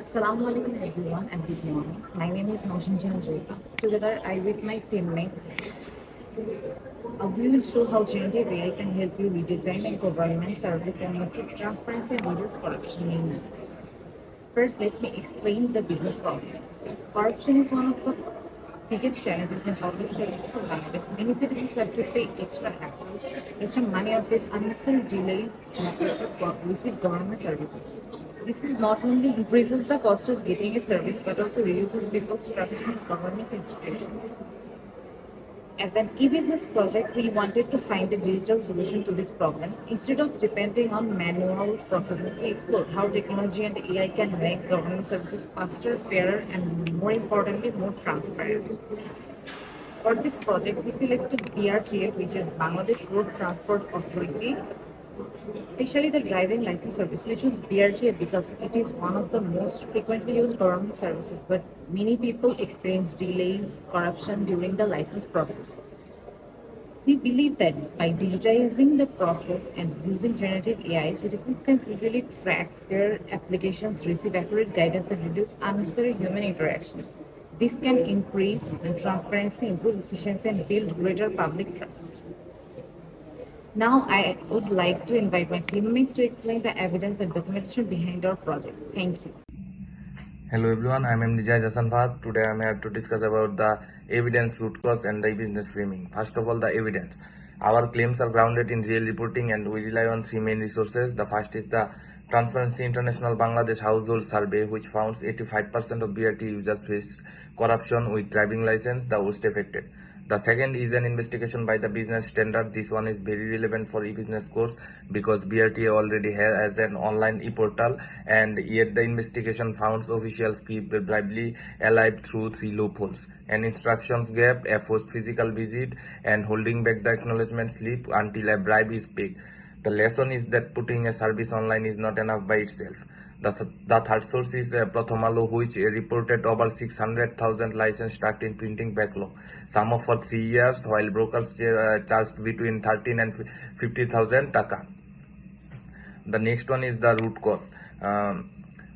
Assalamu alaikum everyone and good morning. My name is Noshin Jhanjota. Together, I with my teammates, we will show how generative AI can help you redesign a government service and improve transparency and reduce corruption in India. First, let me explain the business problem. Corruption is one of the biggest challenges in public services in Bangladesh. Many citizens have to pay extra hassle, extra money, or face unnecessary delays in order to receive government services. This is not only increases the cost of getting a service but also reduces people's trust in government institutions. As an e-business project, we wanted to find a digital solution to this problem. Instead of depending on manual processes, we explored how technology and AI can make government services faster, fairer, and more importantly, more transparent. For this project, we selected BRTA, which is Bangladesh Road Transport Authority, especially the driving license service. We choose BRTA because it is one of the most frequently used government services, but many people experience delays, corruption during the license process. We believe that by digitizing the process and using generative AI, citizens can simply track their applications, receive accurate guidance, and reduce unnecessary human interaction. This can increase the transparency, improve efficiency, and build greater public trust. Now, I would like to invite my teammate to explain the evidence and documentation behind our project. Thank you. Hello everyone, I am Nijay Jasanbhat. Today I am here to discuss about the evidence, root cause and the business framing. First of all, the evidence. Our claims are grounded in real reporting and we rely on three main resources. The first is the Transparency International Bangladesh Household Survey, which found 85% of BRT users faced corruption with driving license, the worst affected. The second is an investigation by the business standard. This one is very relevant for e-business course because BRTA already has an online e-portal, and yet the investigation found officials bribery alive through three loopholes: an instructions gap, a forced physical visit, and holding back the acknowledgement slip until a bribe is paid. The lesson is that putting a service online is not enough by itself. The third source is Pratham, which reported over 600,000 license stuck in printing backlog, some of for 3 years, while brokers charged between 13 and 50,000 taka. The next one is the root cause.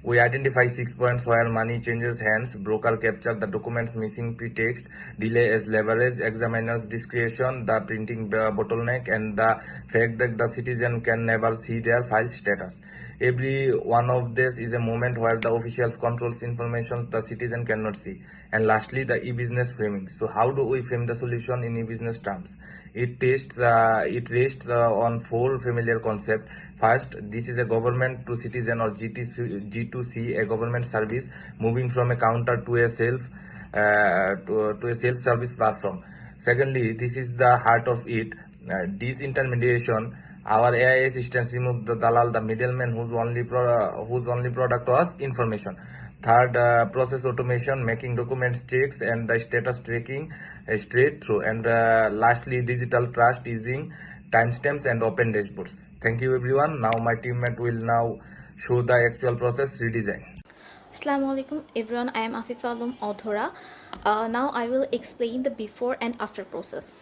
We identify 6 points where money changes hands: broker capture the documents missing pretext, delay as leverage, examiner's discretion, the printing bottleneck, and the fact that the citizen can never see their file status. Every one of this is a moment where the officials controls information the citizen cannot see. And lastly, the e-business framing. So how do we frame the solution in e-business terms? It rests on four familiar concepts. First, this is a government to citizen or G2C, a government service moving from a counter to a to a self-service platform. Secondly, this is the heart of it, disintermediation. Our AI assistants remove the dalal, the middleman whose only product was information. Third, process automation, making documents checks and the status tracking straight through. And lastly, digital trust using timestamps and open dashboards. Thank you everyone. Now my teammate will now show the actual process redesign. Assalamu alaikum everyone, I am Afifa Alum Authora. Now I will explain the before and after process.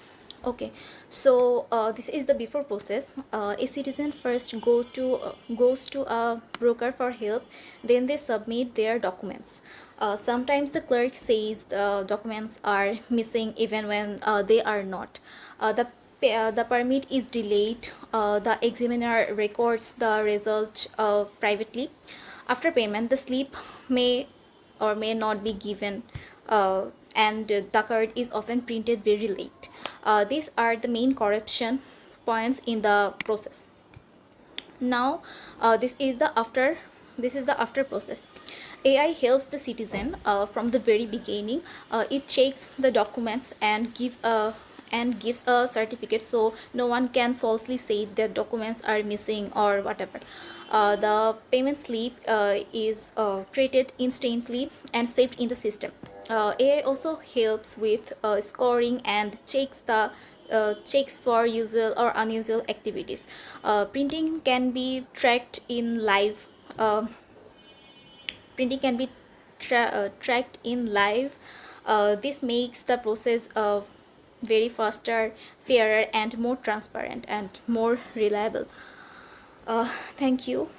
Okay, so this is the before process. A citizen first goes to a broker for help, then they submit their documents. Sometimes the clerk says the documents are missing even when they are not. The permit is delayed. The examiner records the result privately. After payment, the slip may or may not be given, and the card is often printed very late. These are the main corruption points in the process. Now, this is the after process. AI helps the citizen from the very beginning. It checks the documents and gives a certificate, so no one can falsely say that documents are missing or whatever. The payment slip is created instantly and saved in the system. AI also helps with scoring and checks for usual or unusual activities. Printing can be tracked in live. Printing can be tracked in live. This makes the process very faster, fairer, and more transparent and more reliable. Thank you.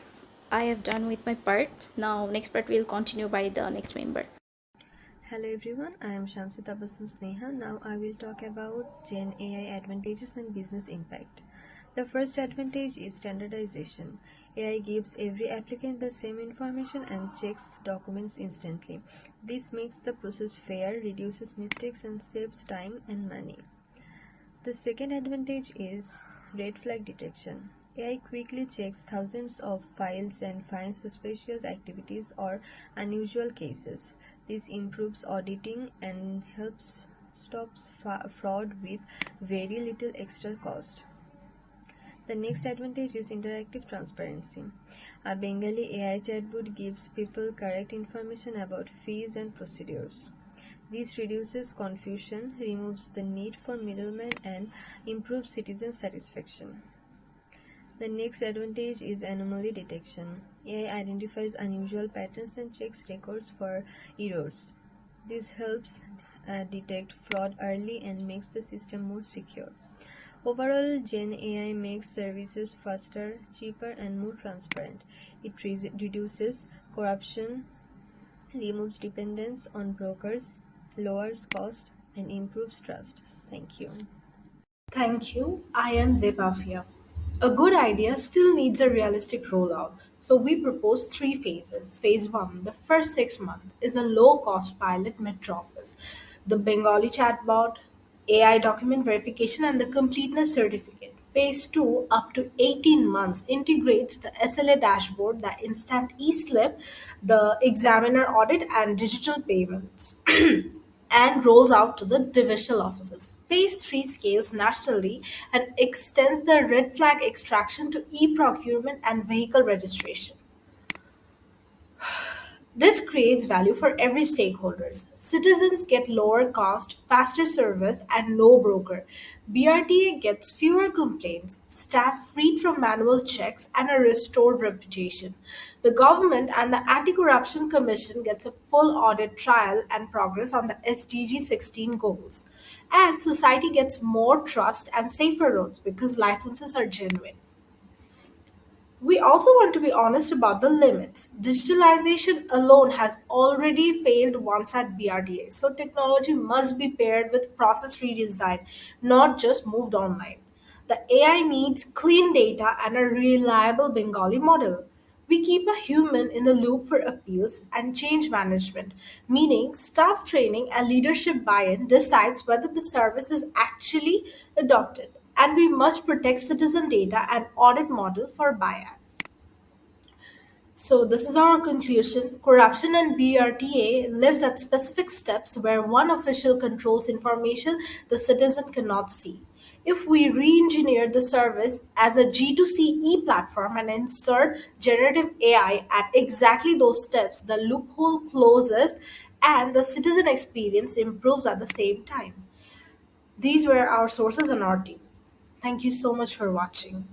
I have done with my part. Now, next part will continue by the next member. Hello everyone, I am Shamsi Tabassum Sneha. Now I will talk about Gen AI advantages and business impact. The first advantage is standardization. AI gives every applicant the same information and checks documents instantly. This makes the process fair, reduces mistakes, and saves time and money. The second advantage is red flag detection. AI quickly checks thousands of files and finds suspicious activities or unusual cases. This improves auditing and helps stops fraud with very little extra cost. The next advantage is interactive transparency. A Bengali AI chatbot gives people correct information about fees and procedures. This reduces confusion, removes the need for middlemen, and improves citizen satisfaction. The next advantage is anomaly detection. AI identifies unusual patterns and checks records for errors. This helps detect fraud early and makes the system more secure. Overall, Gen AI makes services faster, cheaper, and more transparent. It reduces corruption, removes dependence on brokers, lowers cost, and improves trust. Thank you. Thank you. I am Zebafia. A good idea still needs a realistic rollout, so we propose three phases. Phase 1, the first 6 months, is a low cost pilot mid office. The Bengali chatbot, AI document verification, and the completeness certificate. Phase 2, up to 18 months, integrates the SLA dashboard, the instant e slip, the examiner audit, and digital payments. And rolls out to the divisional offices. Phase 3 scales nationally and extends the red flag extraction to e procurement and vehicle registration. This creates value for every stakeholders. Citizens get lower cost, faster service, and no broker. BRTA gets fewer complaints, staff freed from manual checks, and a restored reputation. The government and the Anti-Corruption Commission gets a full audit trail and progress on the SDG 16 goals. And society gets more trust and safer roads because licenses are genuine. We also want to be honest about the limits. Digitalization alone has already failed once at BRDA, so technology must be paired with process redesign, not just moved online. The AI needs clean data and a reliable Bengali model. We keep a human in the loop for appeals and change management, meaning staff training and leadership buy in decides whether the service is actually adopted. And we must protect citizen data and audit model for bias. So this is our conclusion. Corruption and BRTA lives at specific steps where one official controls information the citizen cannot see. If we re-engineer the service as a G2C platform and insert generative AI at exactly those steps, the loophole closes and the citizen experience improves at the same time. These were our sources and our team. Thank you so much for watching.